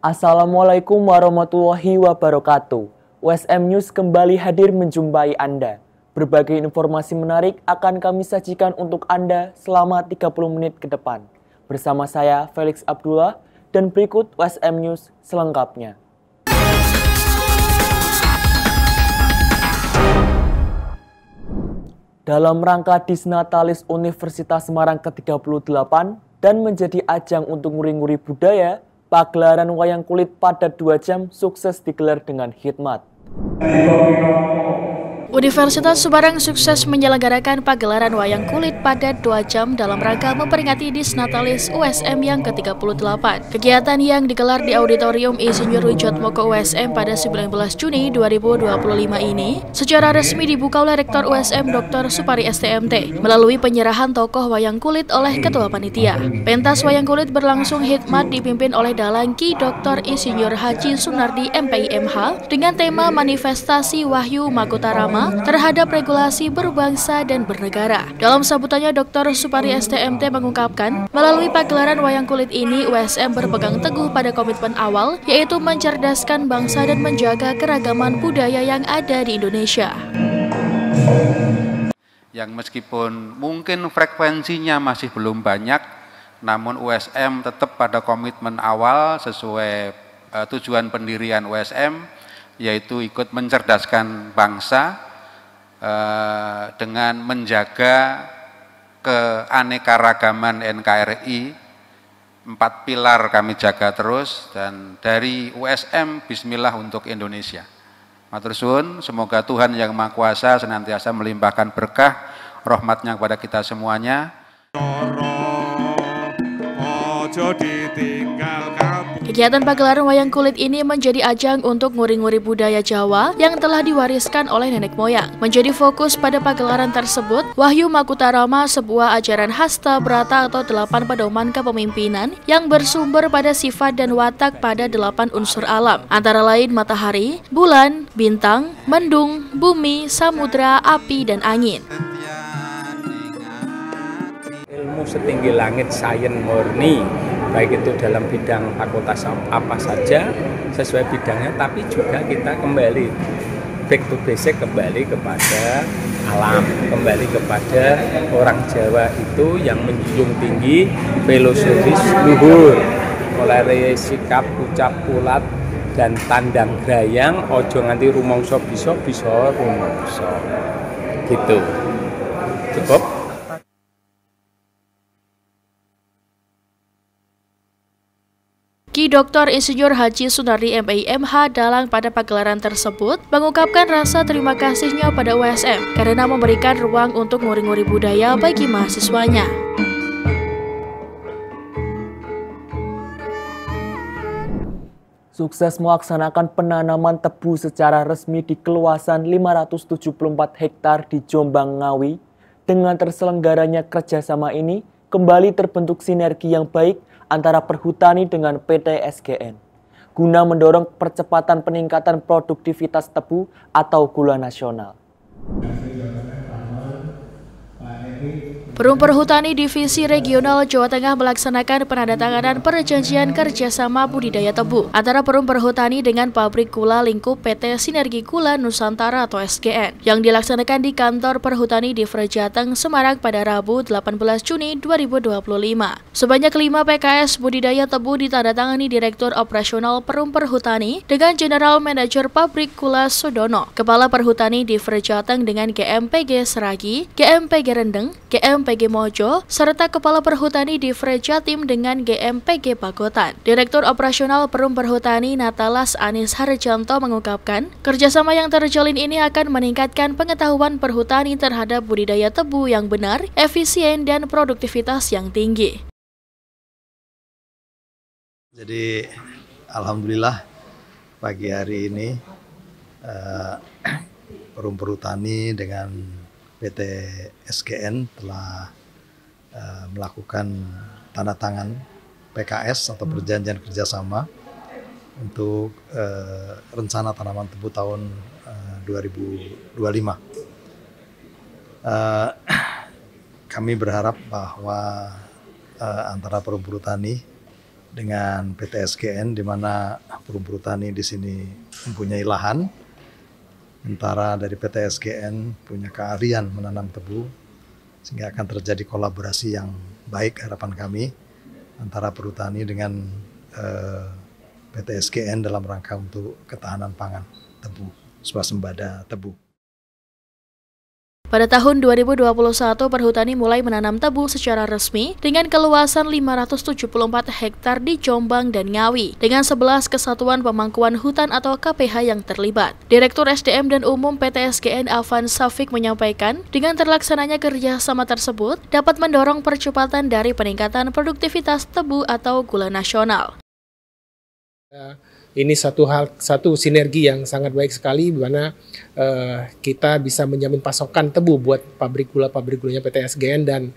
Assalamualaikum warahmatullahi wabarakatuh. USM News kembali hadir menjumpai Anda. Berbagai informasi menarik akan kami sajikan untuk Anda selama 30 menit ke depan. Bersama saya Felix Abdullah dan berikut USM News selengkapnya. Dalam rangka Disnatalis Universitas Semarang ke-38 dan menjadi ajang untuk nguri-nguri budaya, pagelaran wayang kulit pada 2 jam sukses digelar dengan hikmat. Universitas Semarang sukses menyelenggarakan pagelaran wayang kulit pada 2 jam dalam rangka memperingati Disnatalis USM yang ke-38. Kegiatan yang digelar di Auditorium Insinyur Wijatmoko USM pada 19 Juni 2025 ini secara resmi dibuka oleh Rektor USM Dr. Supari STMT melalui penyerahan tokoh wayang kulit oleh Ketua Panitia. Pentas wayang kulit berlangsung hikmat dipimpin oleh Dalang Ki Dr. Insinyur Haji Sunardi MPIMH dengan tema manifestasi Wahyu Makutarama terhadap regulasi berbangsa dan bernegara. Dalam sambutannya, Dr. Supari STMT mengungkapkan, melalui pagelaran wayang kulit ini, USM berpegang teguh pada komitmen awal, yaitu mencerdaskan bangsa dan menjaga keragaman budaya yang ada di Indonesia. Yang meskipun mungkin frekuensinya masih belum banyak, namun USM tetap pada komitmen awal sesuai tujuan pendirian USM, yaitu ikut mencerdaskan bangsa, dengan menjaga keanekaragaman NKRI. 4 pilar kami jaga terus, dan dari USM Bismillah untuk Indonesia. Matur suwun, semoga Tuhan Yang Maha Kuasa senantiasa melimpahkan berkah rahmatnya kepada kita semuanya. Kegiatan pagelaran wayang kulit ini menjadi ajang untuk nguri-nguri budaya Jawa yang telah diwariskan oleh nenek moyang. Menjadi fokus pada pagelaran tersebut, Wahyu Makutarama, sebuah ajaran hasta brata atau 8 pedoman kepemimpinan yang bersumber pada sifat dan watak pada 8 unsur alam, antara lain matahari, bulan, bintang, mendung, bumi, samudra, api, dan angin. Ilmu setinggi langit, sains murni, baik itu dalam bidang fakultas apa saja sesuai bidangnya, tapi juga kita kembali back to basic, kembali kepada alam, kembali kepada orang Jawa itu yang menjunjung tinggi filosofis luhur, mulai sikap ucap ulat dan tandang grayang, ojo nganti rumangsa bisa rumangsa gitu. Cukup. Ki Dr. Insinyur Haji Sunardi MPIMH dalang pada pagelaran tersebut mengungkapkan rasa terima kasihnya pada USM karena memberikan ruang untuk nguri-nguri budaya bagi mahasiswanya. Sukses melaksanakan penanaman tebu secara resmi di keluasan 574 hektar di Jombang Ngawi. Dengan terselenggaranya kerjasama ini, kembali terbentuk sinergi yang baik antara Perhutani dengan PT SGN, guna mendorong percepatan peningkatan produktivitas tebu atau gula nasional. Perum Perhutani Divisi Regional Jawa Tengah melaksanakan penandatanganan perjanjian kerjasama budidaya tebu antara Perum Perhutani dengan Pabrik Gula Lingkup PT Sinergi Gula Nusantara atau SGN yang dilaksanakan di Kantor Perhutani di Vrejateng, Semarang pada Rabu 18 Juni 2025. Sebanyak 5 PKS budidaya tebu ditandatangani Direktur Operasional Perum Perhutani dengan General Manager Pabrik Gula Sudono, Kepala Perhutani di Vrejateng dengan GMPG Seragi, GMPG Rendeng, GMPG Mojo, serta Kepala Perhutani di Vrejatim dengan GMPG Pagotan. Direktur Operasional Perum Perhutani Natalas Anis Harjanto mengungkapkan, kerjasama yang terjalin ini akan meningkatkan pengetahuan perhutani terhadap budidaya tebu yang benar, efisien, dan produktivitas yang tinggi. Jadi, alhamdulillah pagi hari ini Perum Perhutani dengan PT SGN telah melakukan tanda tangan PKS atau perjanjian kerjasama untuk rencana tanaman tebu tahun 2025. Kami berharap bahwa antara Perum Perhutani dengan PT SGN, di mana Perum Perhutani di sini mempunyai lahan, sementara dari PT SGN punya keahlian menanam tebu, sehingga akan terjadi kolaborasi yang baik harapan kami antara perhutani dengan PT SGN dalam rangka untuk ketahanan pangan tebu, swasembada tebu. Pada tahun 2021, perhutani mulai menanam tebu secara resmi dengan keluasan 574 hektar di Jombang dan Ngawi, dengan 11 kesatuan pemangkuan hutan atau KPH yang terlibat. Direktur SDM dan Umum PT SGN Afan Safik menyampaikan, dengan terlaksananya kerjasama tersebut dapat mendorong percepatan dari peningkatan produktivitas tebu atau gula nasional. Ini satu sinergi yang sangat baik sekali, di mana kita bisa menjamin pasokan tebu buat pabrik gulanya PT SGN, dan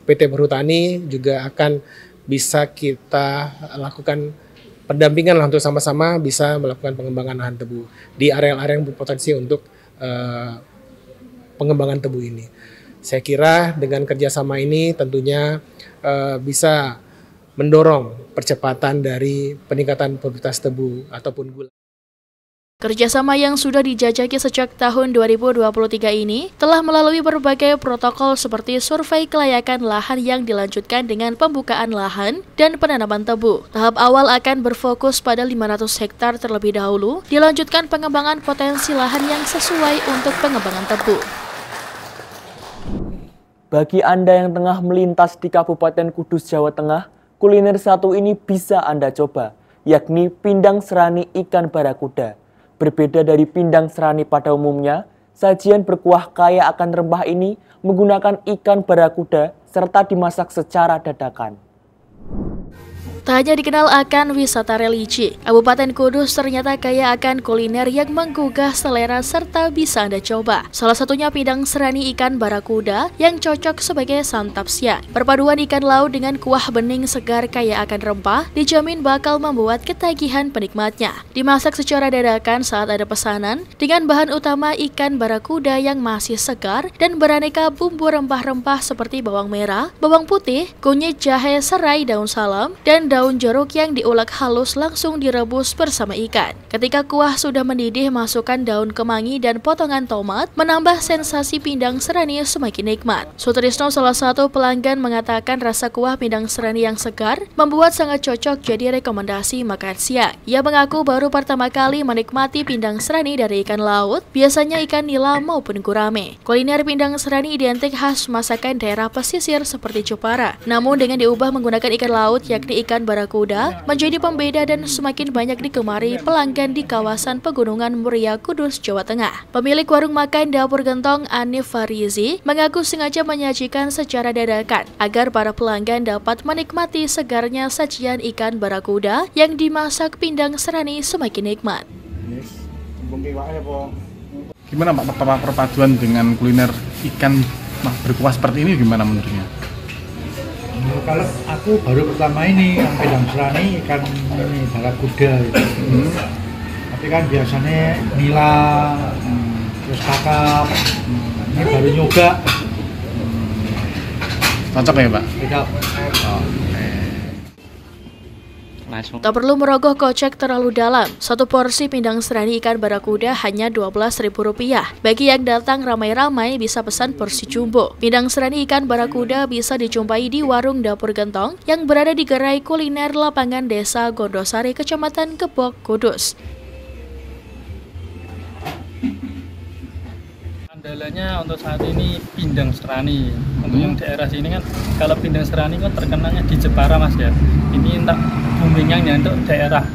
PT Perhutani juga akan bisa kita lakukan pendampingan lah untuk sama-sama bisa melakukan pengembangan lahan tebu di area-area yang berpotensi untuk pengembangan tebu ini. Saya kira dengan kerjasama ini tentunya bisa mendorong percepatan dari peningkatan produktivitas tebu ataupun gula. Kerjasama yang sudah dijajaki sejak tahun 2023 ini telah melalui berbagai protokol seperti survei kelayakan lahan yang dilanjutkan dengan pembukaan lahan dan penanaman tebu. Tahap awal akan berfokus pada 500 hektar terlebih dahulu, dilanjutkan pengembangan potensi lahan yang sesuai untuk pengembangan tebu. Bagi Anda yang tengah melintas di Kabupaten Kudus, Jawa Tengah, kuliner satu ini bisa Anda coba, yakni pindang serani ikan barakuda. Berbeda dari pindang serani pada umumnya, sajian berkuah kaya akan rempah ini menggunakan ikan barakuda serta dimasak secara dadakan. Tak hanya dikenal akan wisata religi, Kabupaten Kudus ternyata kaya akan kuliner yang menggugah selera serta bisa Anda coba. Salah satunya pindang serani ikan barakuda yang cocok sebagai santap siang. Perpaduan ikan laut dengan kuah bening segar kaya akan rempah dijamin bakal membuat ketagihan penikmatnya. Dimasak secara dadakan saat ada pesanan dengan bahan utama ikan barakuda yang masih segar dan beraneka bumbu rempah-rempah seperti bawang merah, bawang putih, kunyit, jahe, serai, daun salam, dan daun jeruk yang diulek halus langsung direbus bersama ikan. Ketika kuah sudah mendidih, masukkan daun kemangi dan potongan tomat, menambah sensasi pindang serani semakin nikmat. Sutrisno, salah satu pelanggan, mengatakan rasa kuah pindang serani yang segar membuat sangat cocok jadi rekomendasi makan siang. Ia mengaku baru pertama kali menikmati pindang serani dari ikan laut, biasanya ikan nila maupun gurame. Kuliner pindang serani identik khas masakan daerah pesisir seperti Jepara, namun dengan diubah menggunakan ikan laut yakni ikan barakuda menjadi pembeda dan semakin banyak digemari pelanggan di kawasan Pegunungan Muria, Kudus, Jawa Tengah. Pemilik warung makan Dapur Gentong, Anif Farizi, mengaku sengaja menyajikan secara dadakan agar para pelanggan dapat menikmati segarnya sajian ikan barakuda yang dimasak pindang serani semakin nikmat. Gimana Pak perpaduan dengan kuliner ikan berkuah seperti ini, gimana menurutnya? Kalau aku baru pertama ini yang pindang serani ikan ini barakuda gitu. Tapi kan biasanya nila, terus kakap, ini baru nyoba. Cocok ya Pak? Cocok. Tak perlu merogoh kocek terlalu dalam, satu porsi pindang serani ikan barakuda hanya Rp12.000. Bagi yang datang ramai-ramai bisa pesan porsi jumbo. Pindang serani ikan barakuda bisa dijumpai di warung Dapur Gentong yang berada di gerai kuliner lapangan Desa Gondosari, Kecamatan Kebok, Kudus. Andalanya untuk saat ini pindang serani. Untuk yang daerah sini kan, kalau pindang serani kan terkenalnya di Jepara Mas ya. Ini tak boomingnya untuk daerah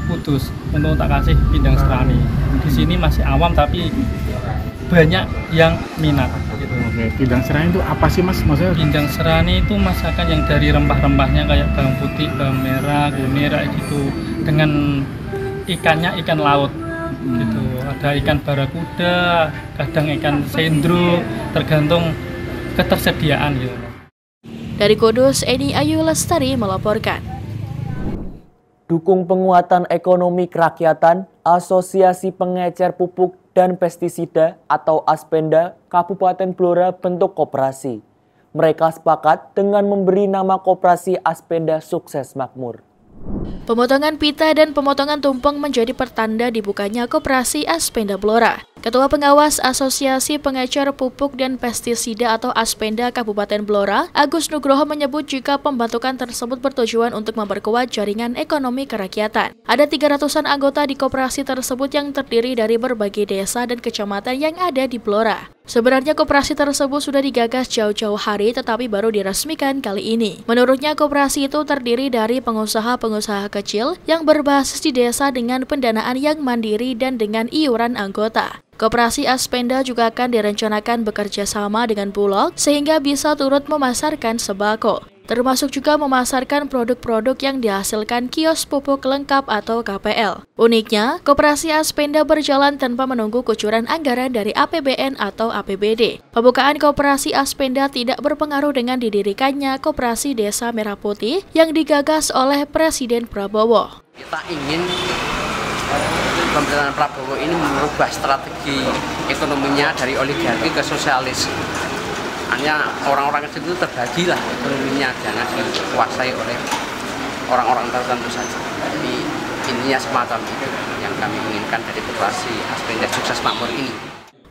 Kudus untuk tak kasih pindang serani. Di sini masih awam tapi banyak yang minat. Gitu. Oke, pindang serani itu apa sih Mas? Maksudnya? Pindang serani itu masakan yang dari rempah-rempahnya kayak bawang putih, bawang merah, kunir kayak gitu. Dengan ikannya ikan laut. Gitu. Ada ikan barakuda, kadang ikan sendro, tergantung ketersediaan gitu. Dari Kudus, Eni Ayu Lestari melaporkan. Dukung penguatan ekonomi kerakyatan, Asosiasi Pengecer Pupuk dan Pestisida atau Aspenda Kabupaten Blora bentuk koperasi. Mereka sepakat dengan memberi nama Koperasi Aspenda Sukses Makmur. Pemotongan pita dan pemotongan tumpeng menjadi pertanda dibukanya Koperasi Aspenda Blora. Ketua Pengawas Asosiasi Pengecer Pupuk dan Pestisida atau Aspenda Kabupaten Blora, Agus Nugroho menyebut jika pembentukan tersebut bertujuan untuk memperkuat jaringan ekonomi kerakyatan. Ada 300-an anggota di koperasi tersebut yang terdiri dari berbagai desa dan kecamatan yang ada di Blora. Sebenarnya koperasi tersebut sudah digagas jauh-jauh hari tetapi baru diresmikan kali ini. Menurutnya koperasi itu terdiri dari pengusaha-pengusaha kecil yang berbasis di desa dengan pendanaan yang mandiri dan dengan iuran anggota. Koperasi Aspenda juga akan direncanakan bekerja sama dengan Bulog sehingga bisa turut memasarkan sembako, termasuk juga memasarkan produk-produk yang dihasilkan kios pupuk lengkap atau KPL. Uniknya, Koperasi Aspenda berjalan tanpa menunggu kucuran anggaran dari APBN atau APBD. Pembukaan Koperasi Aspenda tidak berpengaruh dengan didirikannya Koperasi Desa Merah Putih yang digagas oleh Presiden Prabowo. Kita ingin pemerintahan Prabowo ini merubah strategi ekonominya dari oligarki ke sosialis. Hanya orang-orang kecil itu terbagi lah ekonominya, jangan dikuasai oleh orang-orang tertentu saja. Jadi intinya semacam itu yang kami inginkan dari Koperasi Aspenda Sukses Makmur ini.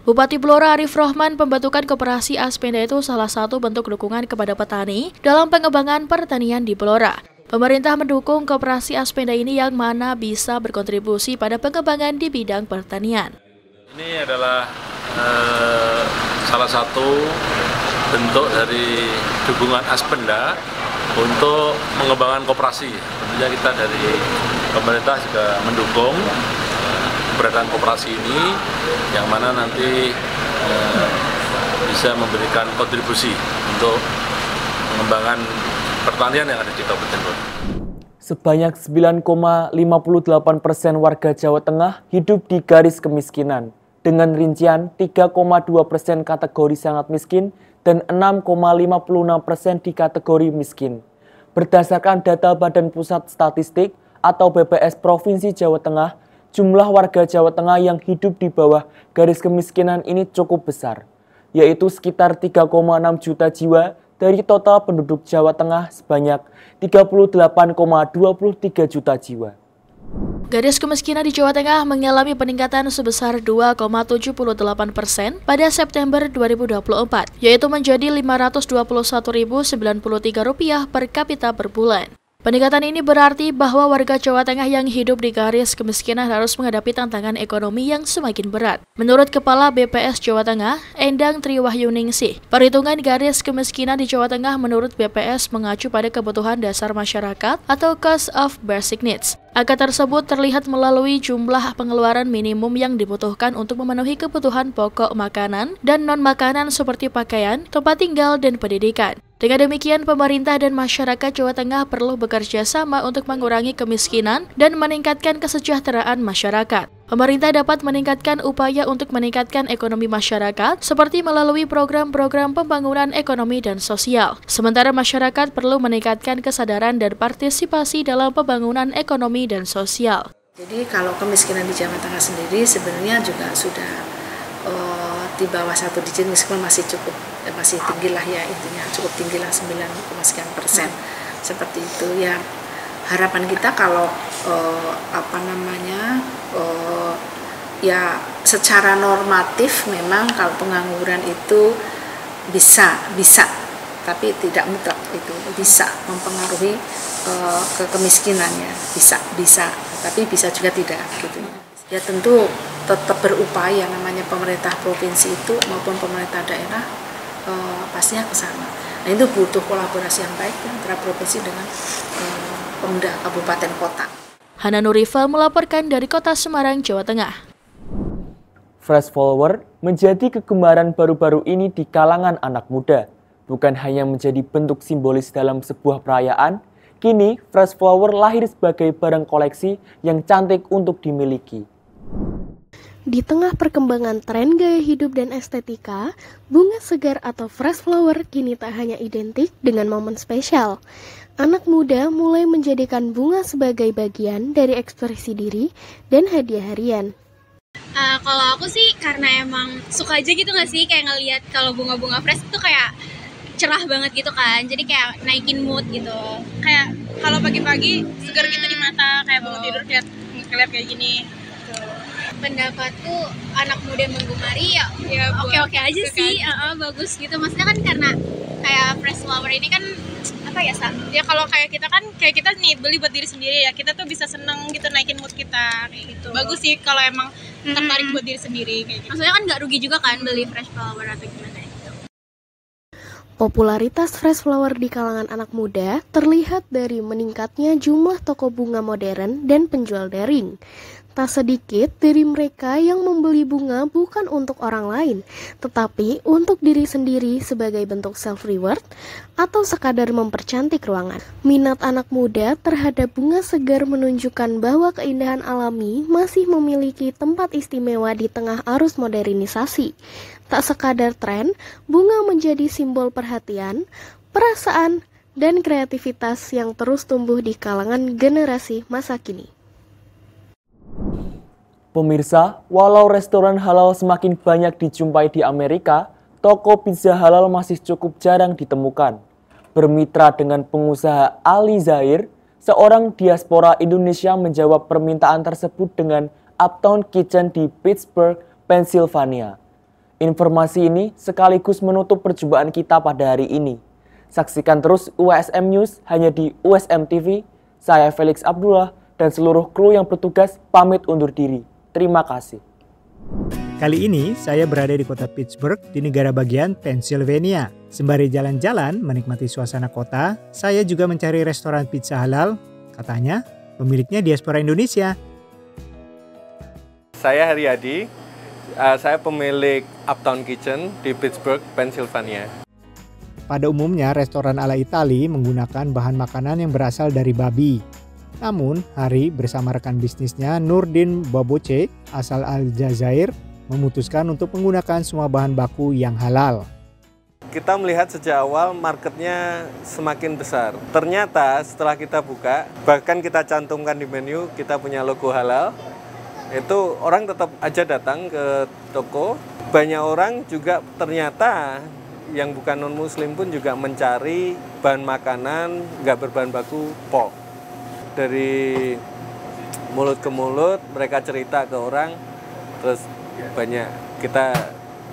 Bupati Blora Arif Rohman, pembentukan Koperasi Aspenda itu salah satu bentuk dukungan kepada petani dalam pengembangan pertanian di Blora. Pemerintah mendukung Koperasi Aspenda ini yang mana bisa berkontribusi pada pengembangan di bidang pertanian. Ini adalah salah satu bentuk dari dukungan Aspenda untuk mengembangkan koperasi. Tentunya kita dari pemerintah juga mendukung keberadaan koperasi ini yang mana nanti bisa memberikan kontribusi untuk pengembangan pertanian yang ada di Kabupaten Blora. Sebanyak 9,58% warga Jawa Tengah hidup di garis kemiskinan, dengan rincian 3,2% kategori sangat miskin dan 6,56% di kategori miskin. Berdasarkan data Badan Pusat Statistik atau BPS Provinsi Jawa Tengah, jumlah warga Jawa Tengah yang hidup di bawah garis kemiskinan ini cukup besar, yaitu sekitar 3,6 juta jiwa dari total penduduk Jawa Tengah sebanyak 38,23 juta jiwa. Garis kemiskinan di Jawa Tengah mengalami peningkatan sebesar 2,78% pada September 2024, yaitu menjadi Rp521.093 per kapita per bulan. Peningkatan ini berarti bahwa warga Jawa Tengah yang hidup di garis kemiskinan harus menghadapi tantangan ekonomi yang semakin berat. Menurut Kepala BPS Jawa Tengah, Endang Triwahyuningsih, perhitungan garis kemiskinan di Jawa Tengah menurut BPS mengacu pada kebutuhan dasar masyarakat atau cost of basic needs. Angka tersebut terlihat melalui jumlah pengeluaran minimum yang dibutuhkan untuk memenuhi kebutuhan pokok makanan dan non-makanan seperti pakaian, tempat tinggal, dan pendidikan. Dengan demikian, pemerintah dan masyarakat Jawa Tengah perlu bekerja sama untuk mengurangi kemiskinan dan meningkatkan kesejahteraan masyarakat. Pemerintah dapat meningkatkan upaya untuk meningkatkan ekonomi masyarakat seperti melalui program-program pembangunan ekonomi dan sosial. Sementara masyarakat perlu meningkatkan kesadaran dan partisipasi dalam pembangunan ekonomi dan sosial. Jadi kalau kemiskinan di Jawa Tengah sendiri sebenarnya juga sudah di bawah 1 digit, meskipun masih tinggi lah ya, intinya cukup tinggi lah 9,sekian%. Seperti itu ya. Harapan kita kalau ya secara normatif memang kalau pengangguran itu bisa tapi tidak mutlak, itu bisa mempengaruhi ke kemiskinannya, bisa tapi bisa juga tidak gitu. Ya tentu tetap berupaya, namanya pemerintah provinsi itu maupun pemerintah daerah pastinya ke sana. Nah itu butuh kolaborasi yang baik antara provinsi dengan Pemda kabupaten kota. Hana Nurifa melaporkan dari Kota Semarang, Jawa Tengah. Fresh Flower menjadi kegemaran baru-baru ini di kalangan anak muda. Bukan hanya menjadi bentuk simbolis dalam sebuah perayaan, kini Fresh Flower lahir sebagai barang koleksi yang cantik untuk dimiliki. Di tengah perkembangan tren gaya hidup dan estetika, bunga segar atau fresh flower kini tak hanya identik dengan momen spesial. Anak muda mulai menjadikan bunga sebagai bagian dari ekspresi diri dan hadiah harian. Kalau aku sih karena emang suka aja gitu nggak sih, kayak ngelihat kalau bunga-bunga fresh itu kayak cerah banget gitu kan, jadi kayak naikin mood gitu. Kayak kalau pagi-pagi segar gitu di mata, kayak bangun tidur ngeliat kayak gini. Pendapatku anak muda menggemari ya oke-oke aja sih, bagus gitu. Maksudnya kan karena kayak fresh flower ini kan apa ya, ya kalau kayak kita nih beli buat diri sendiri ya, kita tuh bisa seneng gitu, naikin mood kita kayak gitu. Bagus sih kalau emang tertarik buat diri sendiri kayak gitu. Maksudnya kan nggak rugi juga kan beli fresh flower atau gimana gitu. Popularitas fresh flower di kalangan anak muda terlihat dari meningkatnya jumlah toko bunga modern dan penjual daring. Tak sedikit dari mereka yang membeli bunga bukan untuk orang lain, tetapi untuk diri sendiri sebagai bentuk self-reward atau sekadar mempercantik ruangan. Minat anak muda terhadap bunga segar menunjukkan bahwa keindahan alami masih memiliki tempat istimewa di tengah arus modernisasi. Tak sekadar tren, bunga menjadi simbol perhatian, perasaan, dan kreativitas yang terus tumbuh di kalangan generasi masa kini. Pemirsa, walau restoran halal semakin banyak dijumpai di Amerika, toko pizza halal masih cukup jarang ditemukan. Bermitra dengan pengusaha Ali Zahir, seorang diaspora Indonesia menjawab permintaan tersebut dengan Uptown Kitchen di Pittsburgh, Pennsylvania. Informasi ini sekaligus menutup perjumpaan kita pada hari ini. Saksikan terus USM News hanya di USM TV. Saya Felix Abdullah dan seluruh kru yang bertugas pamit undur diri. Terima kasih. Kali ini saya berada di kota Pittsburgh di negara bagian Pennsylvania. Sembari jalan-jalan menikmati suasana kota, saya juga mencari restoran pizza halal. Katanya pemiliknya diaspora Indonesia. Saya Haryadi, saya pemilik Uptown Kitchen di Pittsburgh, Pennsylvania. Pada umumnya restoran ala Itali menggunakan bahan makanan yang berasal dari babi. Namun, Hari bersama rekan bisnisnya Nurdin Baboce asal Aljazair memutuskan untuk menggunakan semua bahan baku yang halal. Kita melihat sejak awal marketnya semakin besar. Ternyata setelah kita buka, bahkan kita cantumkan di menu, kita punya logo halal, itu orang tetap aja datang ke toko. Banyak orang juga ternyata yang bukan non-muslim pun juga mencari bahan makanan nggak berbahan baku pork. Dari mulut ke mulut mereka cerita ke orang, terus banyak kita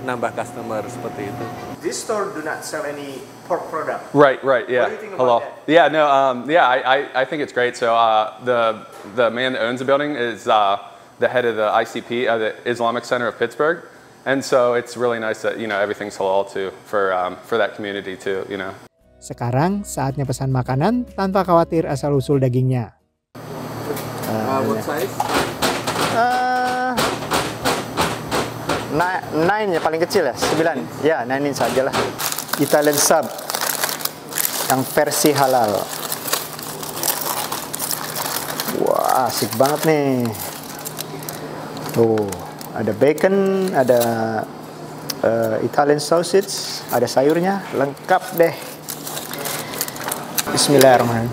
nambah customer seperti itu. This store do not sell any pork product. Right, yeah. What do you think about that? Yeah, no, I think it's great. So the man that owns the building is the head of the ICP, the Islamic Center of Pittsburgh, and so it's really nice that everything's halal too for that community too. Sekarang saatnya pesan makanan tanpa khawatir asal-usul dagingnya. What size? 9 ya paling kecil ya, 9. Ya, 9 inch sajalah. Italian sub yang versi halal. Wah, asik banget nih. Tuh, ada bacon, ada Italian sausage, ada sayurnya, lengkap deh. Bismillahirrahmanirrahim.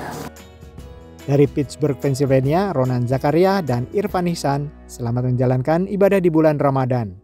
Dari Pittsburgh, Pennsylvania, Ronan Zakaria dan Irfan Ihsan, selamat menjalankan ibadah di bulan Ramadan.